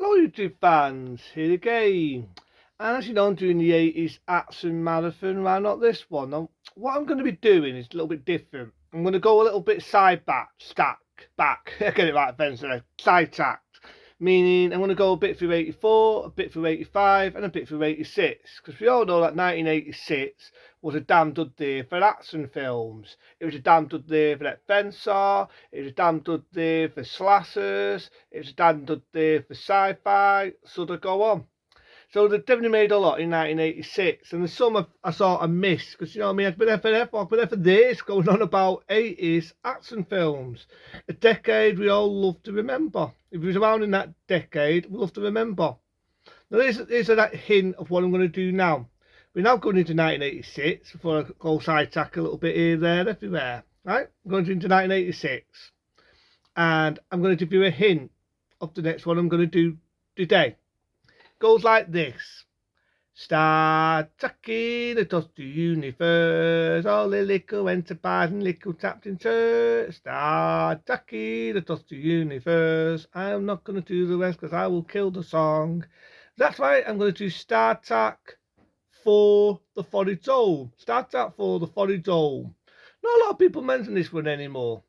Hello YouTube fans, here again. And as you know, I'm doing the 80s action marathon, well not this one. Now, what I'm going to be doing is a little bit different. I'm going to go a little bit back, get it right eventually, sidetracked. Meaning I'm going to go a bit through 84, a bit through 85 and a bit through 86. Because we all know that 1986 was a damn good year for action films. It was a damn good year for that Fencer, it was a damn good year for slashers, it was a damn good year for sci-fi, so to go on. So they definitely made a lot in 1986, and there's some I sort of missed, because you know what I mean, I've been there for days going on about 80s action films. A decade we all love to remember. If it was around in that decade, we love to remember. Now here's that hint of what I'm going to do now. We're now going into 1986, before I go sidetrack a little bit here, there, everywhere. Right, I'm going into 1986, and I'm going to give you a hint of the next one I'm going to do today. Goes like this. Start tracking across the universe, all the little enterprise and little Captain Church. Start tracking across the universe. I'm not going to do the rest because I will kill the song. That's right, I'm going to do Star Trek for the Voyage Home. Star Trek for the Voyage Home. Not a lot of people mention this one anymore.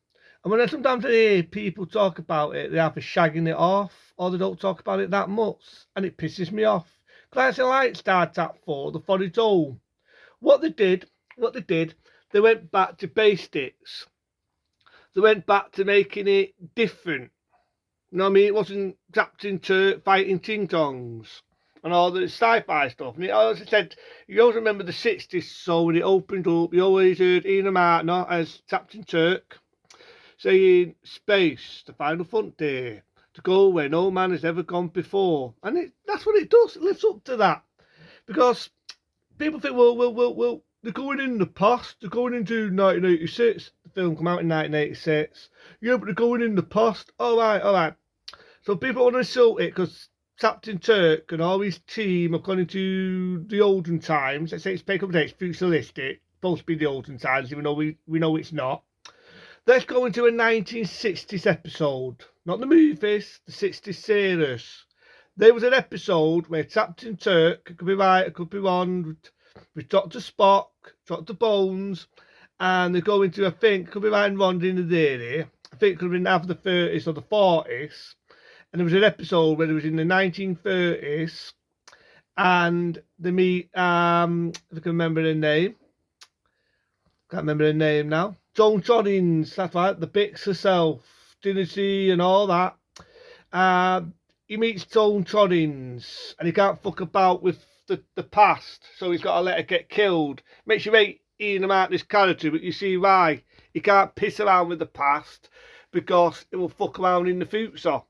And when I sometimes hear people talk about it, they either shagging it off or they don't talk about it that much, and it pisses me off. Because I actually like Star Trek 4, the Voyage Home. What they did, they went back to basics. They went back to making it different. You know what I mean? It wasn't Captain Turk fighting ting-tongs and all the sci-fi stuff. And as I said, you always remember the 60s, so when it opened up, you always heard Ian Martner as Captain Turk saying, "Space, the final frontier, to go where no man has ever gone before." And that's what it does. It lives up to that. Because people think, well, they're going in the past. They're going into 1986. The film came out in 1986. Yeah, but they're going in the past. All right. So people want to insult it because Captain Turk and all his team have gone into the olden times. Let's say it's pick up dates, futuristic. Supposed to be the olden times, even though we know it's not. Let's go into a 1960s episode. Not the movies, the 60s series. There was an episode where Captain Turk, it could be right, it could be wrong, with Dr. Spock, Dr. Bones, and they go into, I think, it could be right and wrong in the area. I think it could have been after the 30s or the 40s. And there was an episode where it was in the 1930s, and they meet, if I can remember the name. Can't remember the name now. Joan Joddins, that's right, the Bix herself, didn't she, and all that. He meets Joan Joddins, and he can't fuck about with the past, so he's got to let her get killed. Makes you hate Ian Martner's character, but you see why. He can't piss around with the past, because it will fuck around in the future.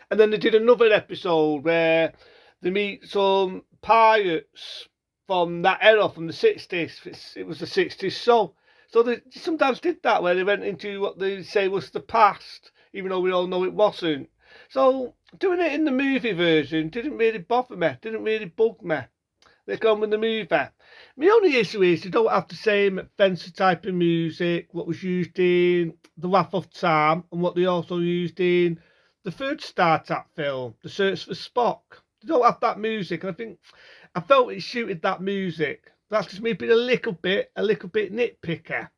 And then they did another episode where they meet some pirates from that era, from the 60s. It was the 60s, so they sometimes did that, where they went into what they say was the past, even though we all know it wasn't. So doing it in the movie version didn't really bother me, didn't really bug me. They're gone with the movie. My only issue is you don't have the same Fencer type of music, what was used in The Wrath of Time, and what they also used in the third Star Trek film, The Search for Spock. They don't have that music, and I felt it suited that music. That's just me being a little bit nitpicker.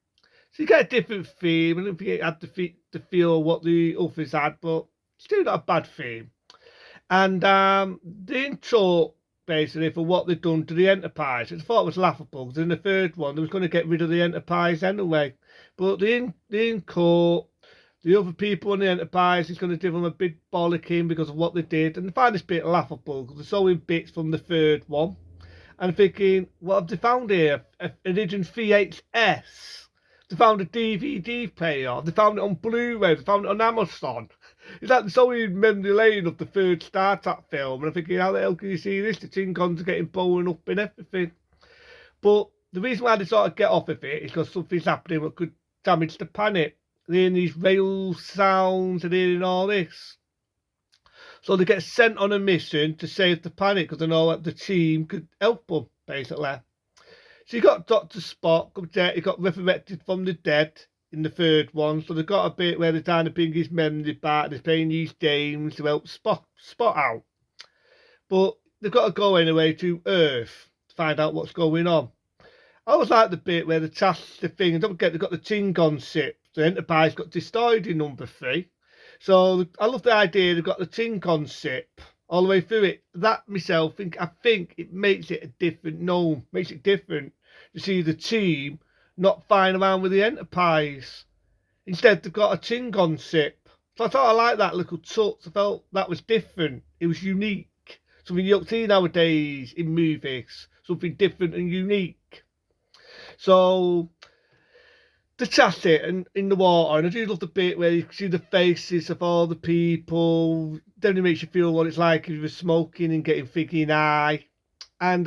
So you get a different theme. I don't think it had the feel what the others had, but still not a bad theme. And the intro, basically, for what they've done to the Enterprise, I thought it was laughable, because in the third one, they was going to get rid of the Enterprise anyway. But the in-court, the other people on the Enterprise is going to give them a big bollocking because of what they did. And I find this bit laughable, because they're showing bits from the third one. And thinking, what have they found here? An Iridium VHS. They found a DVD player. They found it on Blu-ray. They found it on Amazon. It's like so in memory lane of the third Star Trek film. And I'm thinking, how the hell can you see this? The Klingons are getting blown up and everything. But the reason why they sort of get off of it is because something's happening that could damage the planet. They're hearing these rail sounds and hearing all this. So they get sent on a mission to save the planet, because they know that the team could help them, basically. So you got Dr. Spock, he got resurrected from the dead in the third one. So they've got a bit where they're trying to bring his memory back. They're playing these games to help Spock out. But they've got to go anyway to Earth to find out what's going on. I always like the bit where they task the thing, and don't forget they've got the Tingon ship. The Enterprise got destroyed in number 3. So I love the idea they've got the Tingon ship all the way through it. That myself, I think it makes it a different gnome, makes it different to see the team not flying around with the Enterprise. Instead, they've got a Tingon ship. So I thought I liked that little touch. I felt that was different. It was unique. Something you don't see nowadays in movies. Something different and unique. So the chassis and in the water, and I do love the bit where you see the faces of all the people. Then it makes you feel what it's like if you were smoking and getting figgy in eye. And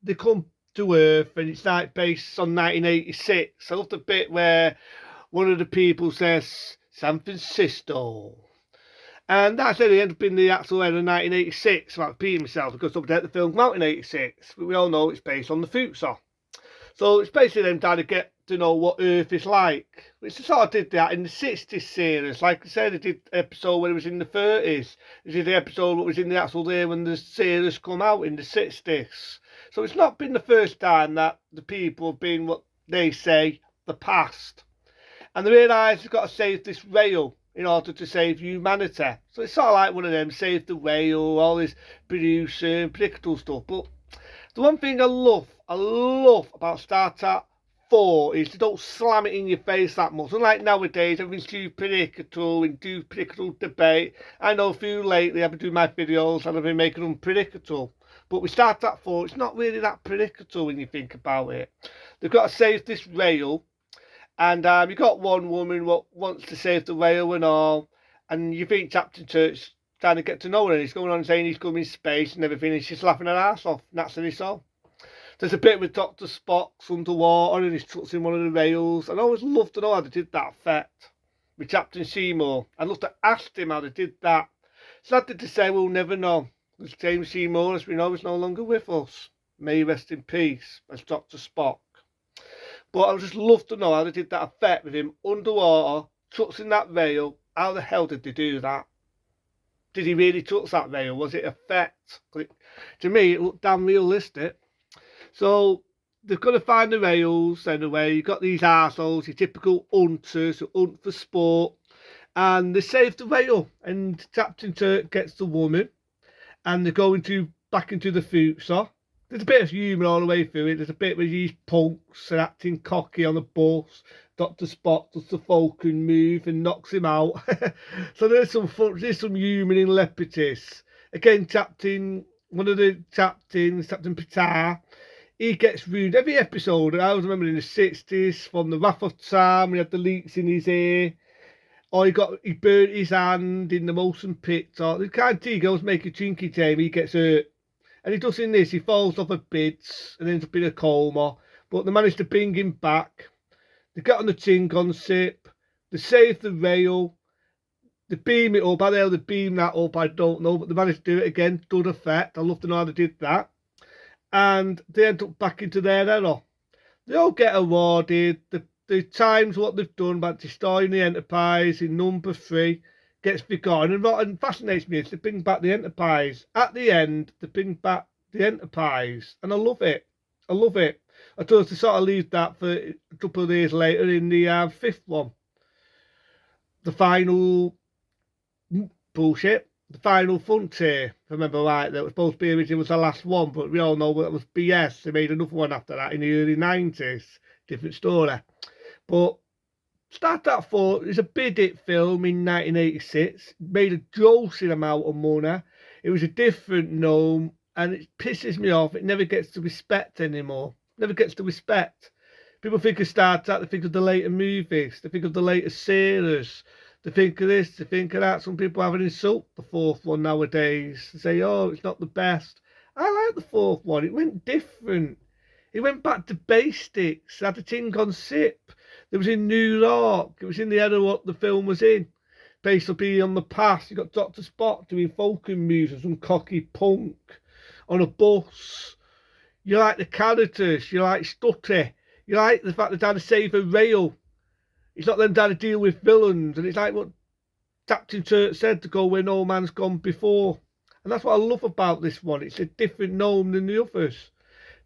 they come to Earth, and it's like based on 1986. I love the bit where one of the people says San Francisco. And that's how they end up in the actual end of 1986. I'm repeating myself because the film came out in 86, but we all know it's based on the future. So it's basically them trying to get to know what Earth is like. Which they sort of did that in the 60s series. Like I said, they did an episode when it was in the 30s. They did the episode that was in the actual day when the series come out in the 60s. So it's not been the first time that the people have been what they say the past. And they realise they've got to save this whale in order to save humanity. So it's sort of like one of them, save the whale, all this producing, predictable stuff. But the one thing I love about Star Trek 4 is they don't slam it in your face that much. Unlike nowadays, everything's too predictable and too predictable debate. I know a few lately, I've been doing my videos and I've been making them predictable. But with Star Trek 4, it's not really that predictable when you think about it. They've got to save this whale. And you've got one woman what wants to save the whale and all. And you think Captain Kirk's trying to get to know her, and he's going on saying he's going in space and everything, and she's laughing her ass off. And that's so. There's a bit with Dr. Spock's underwater and he's touching one of the rails. And I always loved to know how they did that effect with Captain Seymour. I'd love to ask him how they did that. Sadly to say, we'll never know. Because James Seymour, as we know, is no longer with us. May he rest in peace as Dr. Spock. But I would just love to know how they did that effect with him underwater, touching that rail. How the hell did they do that? Did he really touch that rail? Was it effect? To me, it looked damn realistic. So they've got to find the rails anyway. You've got these arseholes, your typical hunters who hunt for sport. And they save the rail. And Captain Kirk gets the woman. And they're going back into the future. There's a bit of humour all the way through it. There's a bit where these punks are acting cocky on a bus. Dr. Spock does the Falcon move and knocks him out. So there's some fun, there's some humour in Lepitis. Again, one of the captains, Captain Pitar, he gets ruined every episode. I always remember in the 60s, from the Wrath of Time, he had the leaks in his ear. Or he burnt his hand in the Molson pit. Or the kind of goes make a chinky time, he gets hurt. And he does in this, he falls off a bit and ends up in a coma. But they manage to bring him back. They get on the Tingon ship. They save the rail. They beam it up. How the hell they beam that up, I don't know. But they managed to do it again. Good effect. I love to know how they did that. And they end up back into their error. They all get awarded. The times what they've done by destroying the Enterprise in number 3 gets forgotten. And what fascinates me is they bring back the Enterprise. At the end, they bring back the Enterprise. And I love it. I love it. I thought to sort of leave that for a couple of days later in the 5th one. The final bullshit. The Final Frontier, if I remember right. That was supposed to be originally was the last one, but we all know that was BS. They made another one after that in the early 90s. Different story. But Star Trek 4 is a big hit film in 1986. It made a grossing amount of money. It was a different gnome, and it pisses me off. It never gets the respect anymore. Never gets the respect. People think of Star Trek, they think of the later movies, they think of the later series, they think of this, they think of that. Some people have an insult the 4th one nowadays. They say, oh, it's not the best. I like the 4th one. It went different. It went back to basics. It had a Tingon ship. It was in New York. It was in the era what the film was in. Based up here on the past. You got Dr. Spock doing Falcon moves and some cocky punk on a bus. You like the characters. You like Stutty. You like the fact that they're trying to save a rail. It's not them trying to deal with villains. And it's like what Captain Kirk said, to go where no man's gone before. And that's what I love about this one. It's a different gnome than the others.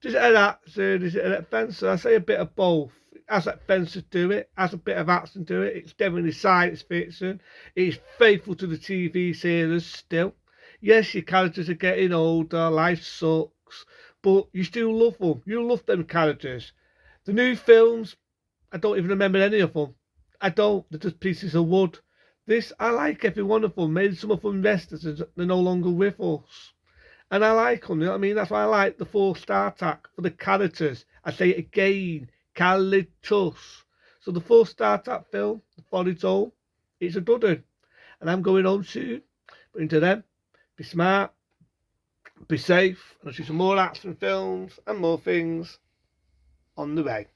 Does it have action? Does it have fencer? I say a bit of both. It has that fencer to it, has a bit of action to it. It's definitely science fiction. It's faithful to the TV series still. Yes, your characters are getting older, life sucks, but you still love them. You love them characters. The new films, I don't even remember any of them. I don't. They're just pieces of wood. This, I like every one of them. Maybe some of them investors, they're no longer with us. And I like them, you know what I mean? That's why I like the 4-star attack for the characters. I say it again, characters. So the 4-star attack film, for its own, it's a dud. And I'm going home soon. But into them, be smart, be safe, and I'll see some more action films and more things on the way.